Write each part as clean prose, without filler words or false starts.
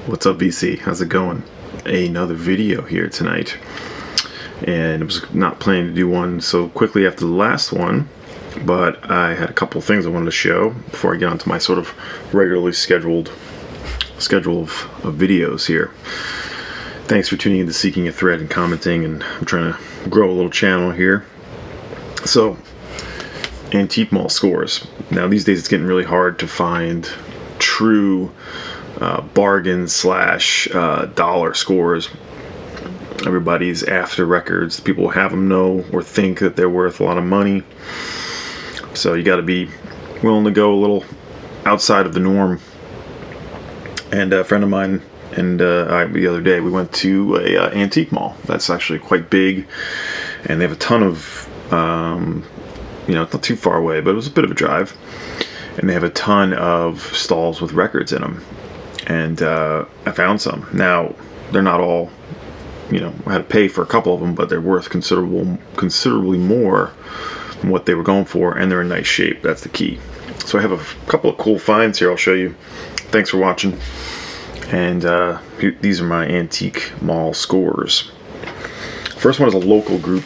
What's up, VC? How's it going? Another video here tonight, and I was not planning to do one so quickly after the last one, but I had a couple of things I wanted to show before I get onto my sort of regularly scheduled schedule of videos here. Thanks for tuning in to Seeking a Thread and commenting, and I'm trying to grow a little channel here. So, antique mall scores. Now these days it's getting really hard to find true bargain slash dollar scores. Everybody's after records. People have them know or think that they're worth a lot of money, so you got to be willing to go a little outside of the norm. And a friend of mine and I, the other day, we went to a antique mall that's actually quite big, and they have a ton of it's not too far away, but it was a bit of a drive, and they have a ton of stalls with records in them. And I found some. Now, they're not all, I had to pay for a couple of them, but they're worth considerably more than what they were going for, and they're in nice shape. That's the key. So I have a couple of cool finds here I'll show you. Thanks for watching. And these are my antique mall scores. First one is a local group,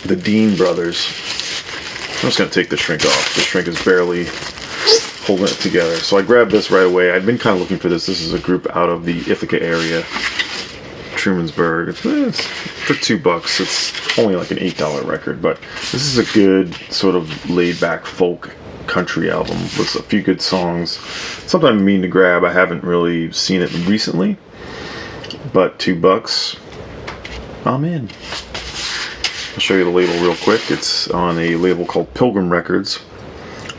the Dean Brothers. I'm just going to take the shrink off. The shrink is barely holding it together. So I grabbed this right away. I'd been kind of looking for this. This is a group out of the Ithaca area, Trumansburg. It's for $2. It's only like an $8 record, but this is a good sort of laid-back folk country album with a few good songs. Something I mean to grab. I haven't really seen it recently, but $2, I'm in. I'll show you the label real quick. It's on a label called Pilgrim Records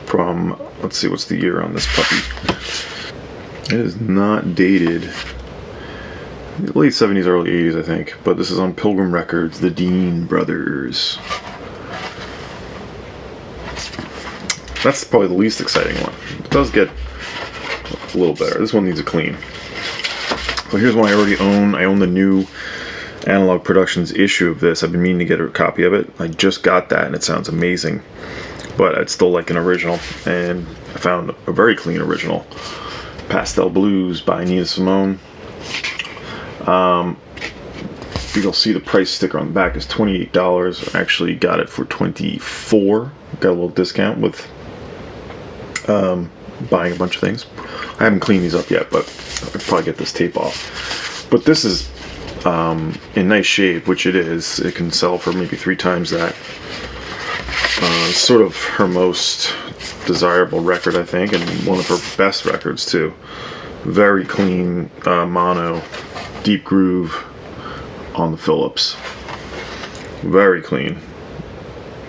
from, let's see, what's the year on this puppy? It is not dated. Late 70s, early 80s, I think. But this is on Pilgrim Records, the Dean Brothers. That's probably the least exciting one. It does get a little better. This one needs a clean. So here's one I already own. I own the new Analog Productions issue of this. I've been meaning to get a copy of it. I just got that, and it sounds amazing. But it's still like an original, and I found a very clean original. Pastel Blues by Nina Simone. You'll see the price sticker on the back is $28. I actually got it for $24. Got a little discount with buying a bunch of things. I haven't cleaned these up yet, but I'll probably get this tape off. But this is in nice shape, which it is. It can sell for maybe 3 times that. Sort of her most desirable record, I think, and one of her best records too. Very clean mono, deep groove on the Phillips. Very clean,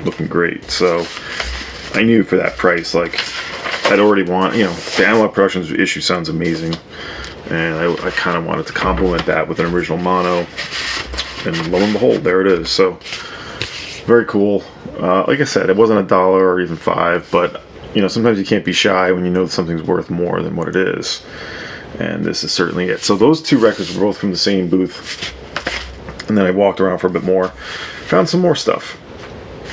looking great. So I knew for that price, like, I'd already the Analog Productions issue sounds amazing, and I kind of wanted to complement that with an original mono, and lo and behold, there it is. So very cool. Like I said, it wasn't $1 or even $5, but sometimes you can't be shy when you know something's worth more than what it is, and this is certainly it. So those 2 records were both from the same booth, and then I walked around for a bit more, found some more stuff.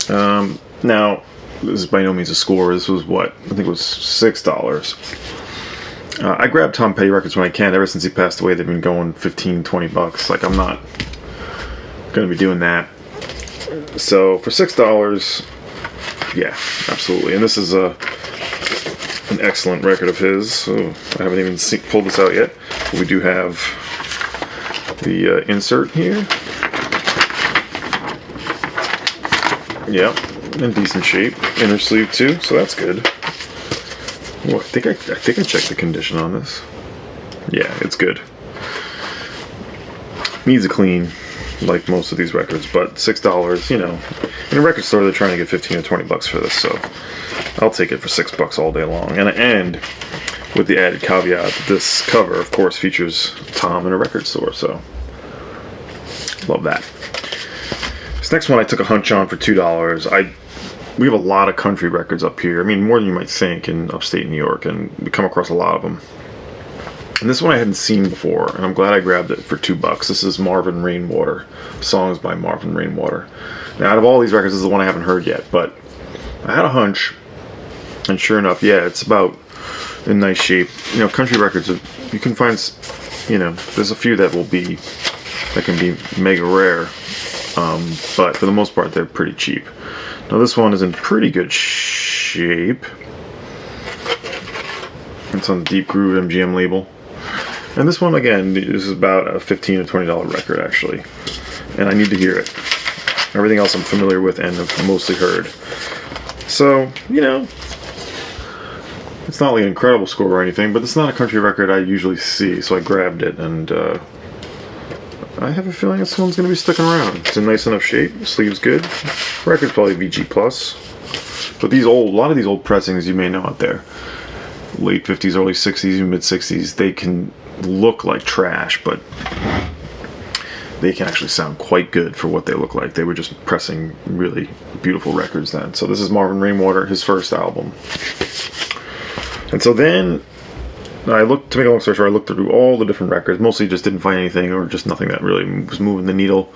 Now, this is by no means a score. This was what I think it was $6. I grab Tom Petty records when I can. Ever since he passed away, they've been going $15-20. Like, I'm not going to be doing that. So for $6, yeah, absolutely. And this is an excellent record of his. So I haven't even pulled this out yet. But we do have the insert here. Yep, in decent shape. Inner sleeve too, so that's good. Oh, I think I checked the condition on this. Yeah, it's good. Needs a clean, like most of these records, but $6, in a record store they're trying to get $15 or $20 for this, so I'll take it for $6 all day long. And with the added caveat that this cover, of course, features Tom in a record store, so love that. This next one I took a hunch on for $2. We have a lot of country records up here. I mean, more than you might think in upstate New York, and we come across a lot of them. And this one I hadn't seen before, and I'm glad I grabbed it for $2. This is Marvin Rainwater, songs by Marvin Rainwater. Now, out of all these records, this is the one I haven't heard yet, but I had a hunch And sure enough, yeah, it's about in nice shape. You know, country records, you can find, you know, there's a few that can be mega rare, but for the most part, they're pretty cheap. Now this one is in pretty good shape. It's on the Deep Groove MGM label. And this one, again, is about a $15 to $20 record, actually. And I need to hear it. Everything else I'm familiar with and have mostly heard. So, you know, it's not like an incredible score or anything, but it's not a country record I usually see, so I grabbed it, and I have a feeling this one's going to be sticking around. It's in nice enough shape, the sleeve's good. Record's probably VG+. But a lot of these old pressings you may know out there, late 50s, early 60s, even mid 60s, they can look like trash, but they can actually sound quite good for what they look like. They were just pressing really beautiful records then. So this is Marvin Rainwater, his first album. And so then to make a long story short, I looked through all the different records, mostly just didn't find anything, or just nothing that really was moving the needle,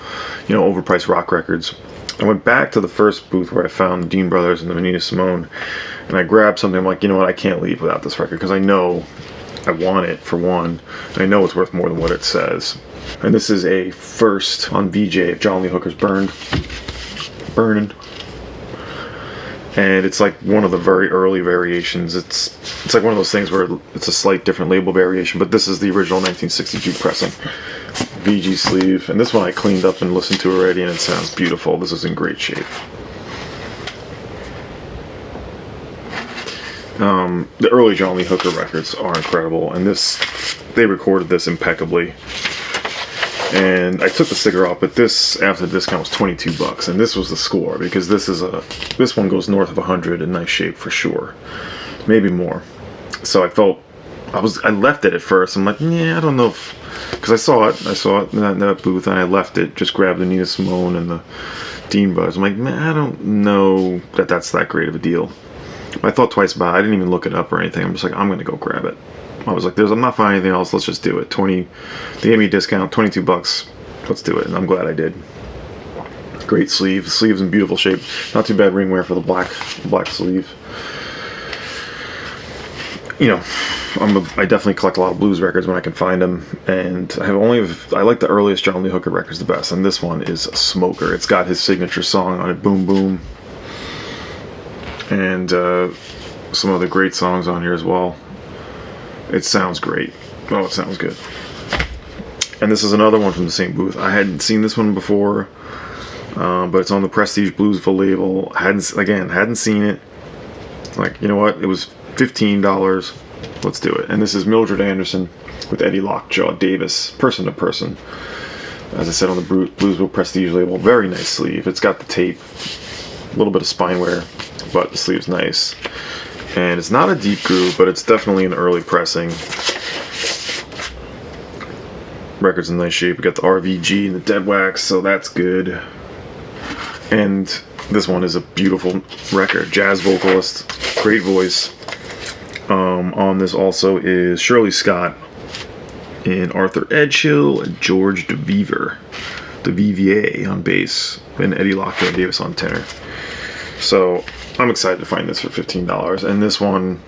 you know, overpriced rock records. I went back to the first booth where I found the Dean Brothers and the Nina Simone, and I grabbed something. I'm like, you know what, I can't leave without this record, because I know I want it, for one, and I know it's worth more than what it says. And this is a first on VJ of John Lee Hooker's Burnin'. And it's like one of the very early variations. It's like one of those things where it's a slight different label variation, but this is the original 1962 pressing. VG sleeve. And this one I cleaned up and listened to already, and it sounds beautiful. This is in great shape. The early John Lee Hooker records are incredible, and they recorded this impeccably. And I took the sticker off, but this, after the discount, was $22, and this was the score, because this one goes north of 100 in nice shape for sure, maybe more. So I left it at first. I'm like, yeah, I don't know because I saw it in that booth, and I left it, just grabbed the Nina Simone and the Dean Brothers. I'm like, man, I don't know that's that great of a deal. I thought twice about it. I didn't even look it up or anything. I'm just like, I'm gonna go grab it. I was like, I'm not finding anything else, let's just do it. They gave me a discount, $22, let's do it, and I'm glad I did. Great sleeve. The sleeve's in beautiful shape. Not too bad ring wear for the black sleeve. You know, I definitely collect a lot of blues records when I can find them, and I like the earliest John Lee Hooker records the best, and this one is a smoker. It's got his signature song on it, Boom Boom, and some other great songs on here as well. It sounds great. Oh, it sounds good. And this is another one from the same booth. I hadn't seen this one before, but it's on the Prestige Bluesville label. Hadn't seen it. Like, you know what? It was $15. Let's do it. And this is Mildred Anderson with Eddie Lockjaw Davis, Person to Person. As I said, on the Bluesville Prestige label. Very nice sleeve. It's got the tape, a little bit of spine wear, but the sleeve's nice. And it's not a deep groove, but it's definitely an early pressing. Record's in nice shape. We got the RVG and the dead wax, so that's good. And this one is a beautiful record. Jazz vocalist, great voice. On this also is Shirley Scott and Arthur Edgehill and George DeVivier on bass, and Eddie Lockjaw Davis on tenor. So I'm excited to find this for $15. And this one,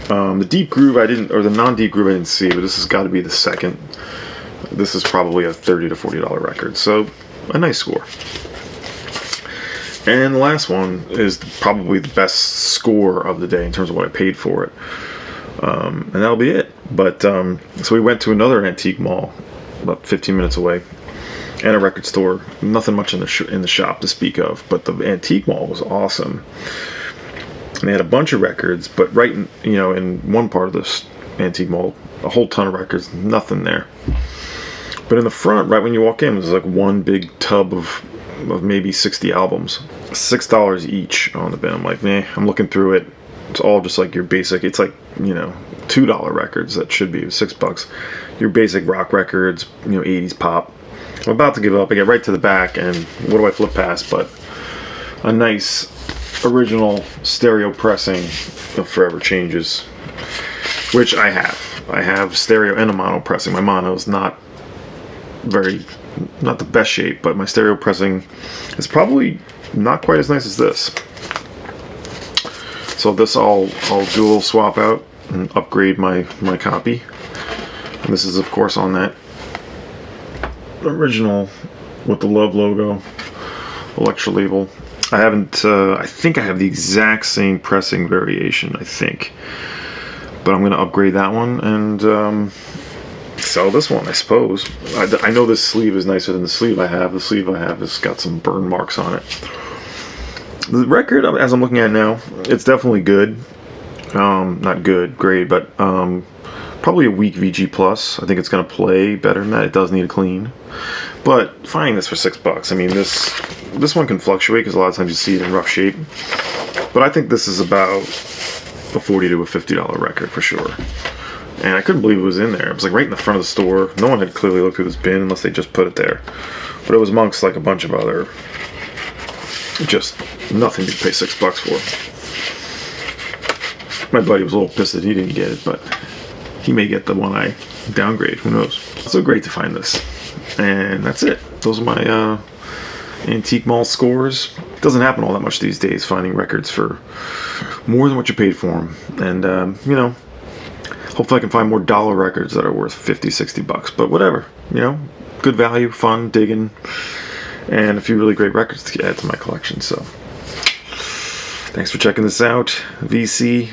the deep groove the non-deep groove I didn't see, but this has got to be the second. This is probably a $30 to $40 record, so a nice score. And the last one is probably the best score of the day in terms of what I paid for it. And that'll be it. But so we went to another antique mall about 15 minutes away, and a record store. Nothing much in the shop to speak of, but the antique mall was awesome. And they had a bunch of records, but right in one part of this antique mall, a whole ton of records, nothing there. But in the front, right when you walk in, there's like one big tub of maybe 60 albums. $6 each on the bin. I'm like, man, I'm looking through it. It's all just like your basic, it's like, $2 records that should be $6. Your basic rock records, 80s pop. I'm about to give up. I get right to the back, and what do I flip past but a nice original stereo pressing of Forever Changes, which I have. I have stereo and a mono pressing. My mono is not the best shape, but my stereo pressing is probably not quite as nice as this. So this I'll do a little swap out and upgrade my copy. And this is of course on that original with the Love logo, Electra label. I haven't, I think I have the exact same pressing variation, I think. But I'm going to upgrade that one and sell this one, I suppose. I know this sleeve is nicer than the sleeve I have. The sleeve I have has got some burn marks on it. The record, as I'm looking at it now, it's definitely good. Not good, great, but probably a weak VG plus. I think it's going to play better than that. It does need a clean. But finding this for $6, I mean, this one can fluctuate because a lot of times you see it in rough shape. But I think this is about a $40 to a $50 record for sure. And I couldn't believe it was in there. It was like right in the front of the store. No one had clearly looked through this bin unless they just put it there. But it was amongst like a bunch of other, just nothing to pay $6 for. My buddy was a little pissed that he didn't get it, but he may get the one I downgrade. Who knows? So great to find this. And that's it. Those are my Antique Mall scores. It doesn't happen all that much these days, finding records for more than what you paid for them. And, you know, hopefully I can find more dollar records that are worth $50, $60. But whatever, you know, good value, fun, digging, and a few really great records to add to my collection. So thanks for checking this out, VC.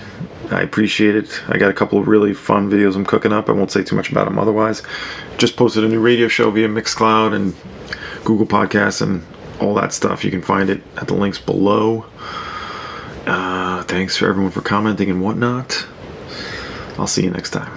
I appreciate it. I got a couple of really fun videos I'm cooking up. I won't say too much about them otherwise. Just posted a new radio show via Mixcloud and Google Podcasts and all that stuff. You can find it at the links below. Thanks for everyone for commenting and whatnot. I'll see you next time.